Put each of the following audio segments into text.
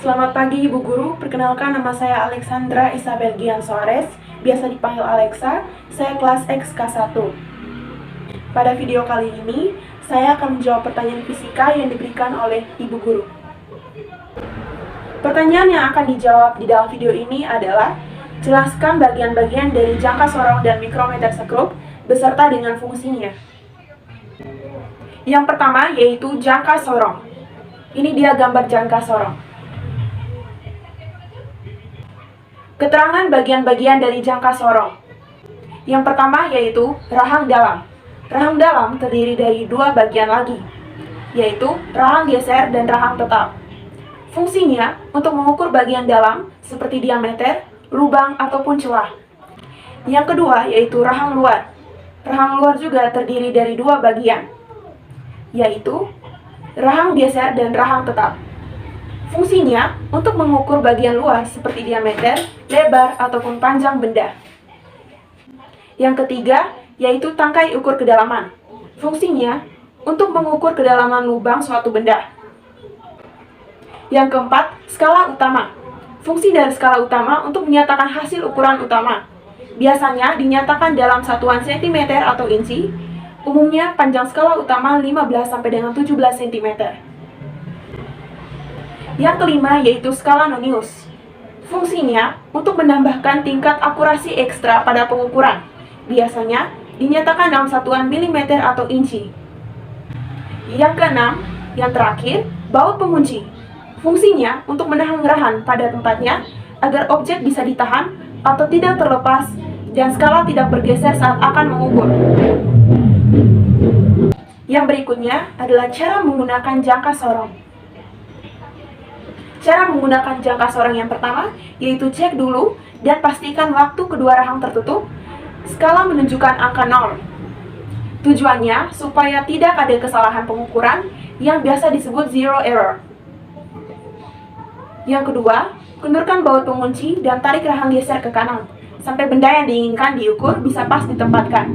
Selamat pagi Ibu Guru, perkenalkan nama saya Alexandra Isabel Gian Soares, biasa dipanggil Alexa, saya kelas X K1. Pada video kali ini, saya akan menjawab pertanyaan fisika yang diberikan oleh Ibu Guru. Pertanyaan yang akan dijawab di dalam video ini adalah, jelaskan bagian-bagian dari jangka sorong dan mikrometer sekrup beserta dengan fungsinya. Yang pertama yaitu jangka sorong. Ini dia gambar jangka sorong. Keterangan bagian-bagian dari jangka sorong. Yang pertama yaitu rahang dalam. Rahang dalam terdiri dari dua bagian lagi, yaitu rahang geser dan rahang tetap. Fungsinya untuk mengukur bagian dalam seperti diameter, lubang, ataupun celah. Yang kedua yaitu rahang luar. Rahang luar juga terdiri dari dua bagian, yaitu rahang geser dan rahang tetap. Fungsinya untuk mengukur bagian luar seperti diameter, lebar, ataupun panjang benda. Yang ketiga yaitu tangkai ukur kedalaman. Fungsinya untuk mengukur kedalaman lubang suatu benda. Yang keempat, skala utama. Fungsi dari skala utama untuk menyatakan hasil ukuran utama. Biasanya dinyatakan dalam satuan cm atau inci. Umumnya panjang skala utama 15 sampai dengan 17 cm. Yang kelima yaitu skala Nonius. Fungsinya untuk menambahkan tingkat akurasi ekstra pada pengukuran. Biasanya dinyatakan dalam satuan milimeter atau inci. Yang keenam, yang terakhir, baut pengunci. Fungsinya untuk menahan gerahan pada tempatnya agar objek bisa ditahan atau tidak terlepas dan skala tidak bergeser saat akan mengukur. Yang berikutnya adalah cara menggunakan jangka sorong. Cara menggunakan jangka sorong yang pertama yaitu cek dulu dan pastikan waktu kedua rahang tertutup. Skala menunjukkan angka 0. Tujuannya supaya tidak ada kesalahan pengukuran yang biasa disebut zero error. Yang kedua, kendurkan baut pengunci dan tarik rahang geser ke kanan sampai benda yang diinginkan diukur bisa pas ditempatkan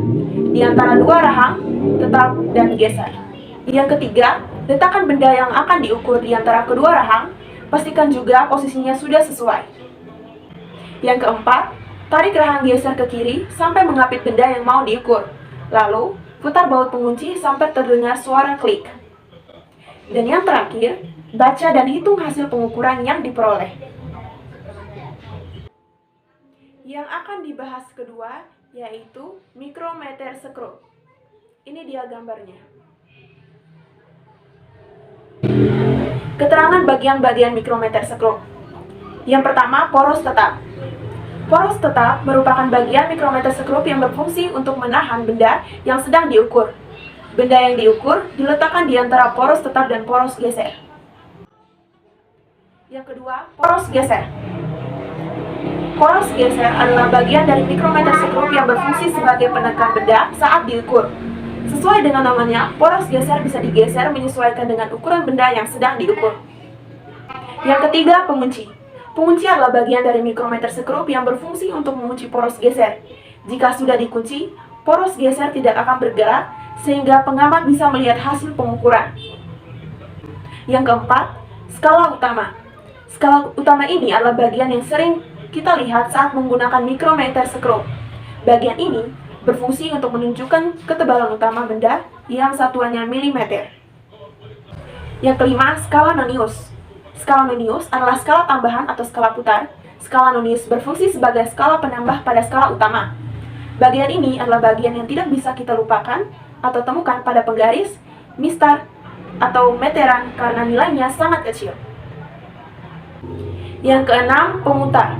di antara dua rahang tetap dan geser. Yang ketiga, letakkan benda yang akan diukur di antara kedua rahang. Pastikan juga posisinya sudah sesuai. Yang keempat, tarik rahang geser ke kiri sampai mengapit benda yang mau diukur. Lalu, putar baut pengunci sampai terdengar suara klik. Dan yang terakhir, baca dan hitung hasil pengukuran yang diperoleh. Yang akan dibahas kedua yaitu mikrometer sekrup. Ini dia gambarnya. Keterangan bagian-bagian mikrometer sekrup. Yang pertama, poros tetap. Poros tetap merupakan bagian mikrometer sekrup yang berfungsi untuk menahan benda yang sedang diukur. Benda yang diukur diletakkan di antara poros tetap dan poros geser. Yang kedua, poros geser. Poros geser adalah bagian dari mikrometer sekrup yang berfungsi sebagai penekan benda saat diukur. Sesuai dengan namanya, poros geser bisa digeser menyesuaikan dengan ukuran benda yang sedang diukur. Yang ketiga, pengunci. Pengunci adalah bagian dari mikrometer sekrup yang berfungsi untuk mengunci poros geser. Jika sudah dikunci, poros geser tidak akan bergerak sehingga pengamat bisa melihat hasil pengukuran. Yang keempat, skala utama. Skala utama ini adalah bagian yang sering kita lihat saat menggunakan mikrometer sekrup. Bagian ini berfungsi untuk menunjukkan ketebalan utama benda yang satuannya milimeter. Yang kelima, skala Nonius. Skala Nonius adalah skala tambahan atau skala putar. Skala Nonius berfungsi sebagai skala penambah pada skala utama. Bagian ini adalah bagian yang tidak bisa kita lupakan atau temukan pada penggaris, mistar, atau meteran karena nilainya sangat kecil. Yang keenam, pemutar.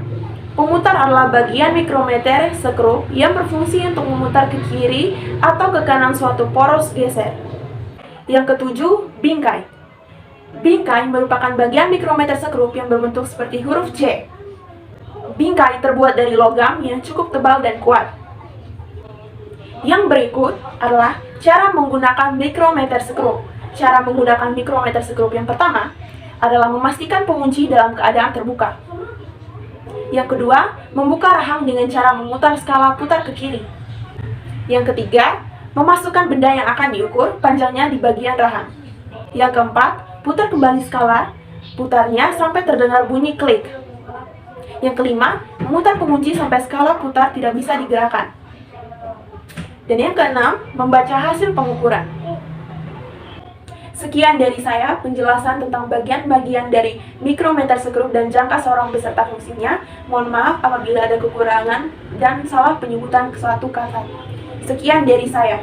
Pemutar adalah bagian mikrometer sekrup yang berfungsi untuk memutar ke kiri atau ke kanan suatu poros geser. Yang ketujuh, bingkai. Bingkai merupakan bagian mikrometer sekrup yang berbentuk seperti huruf C. Bingkai terbuat dari logam yang cukup tebal dan kuat. Yang berikut adalah cara menggunakan mikrometer sekrup. Cara menggunakan mikrometer sekrup yang pertama adalah memastikan pengunci dalam keadaan terbuka. Yang kedua, membuka rahang dengan cara memutar skala putar ke kiri. Yang ketiga, memasukkan benda yang akan diukur panjangnya di bagian rahang. Yang keempat, putar kembali skala Putarnya sampai terdengar bunyi klik. Yang kelima, memutar pengunci sampai skala putar tidak bisa digerakkan. Dan yang keenam, membaca hasil pengukuran. Sekian dari saya penjelasan tentang bagian-bagian dari mikrometer skrup dan jangka sorong beserta fungsinya. Mohon maaf apabila ada kekurangan dan salah penyebutan suatu kata. Sekian dari saya.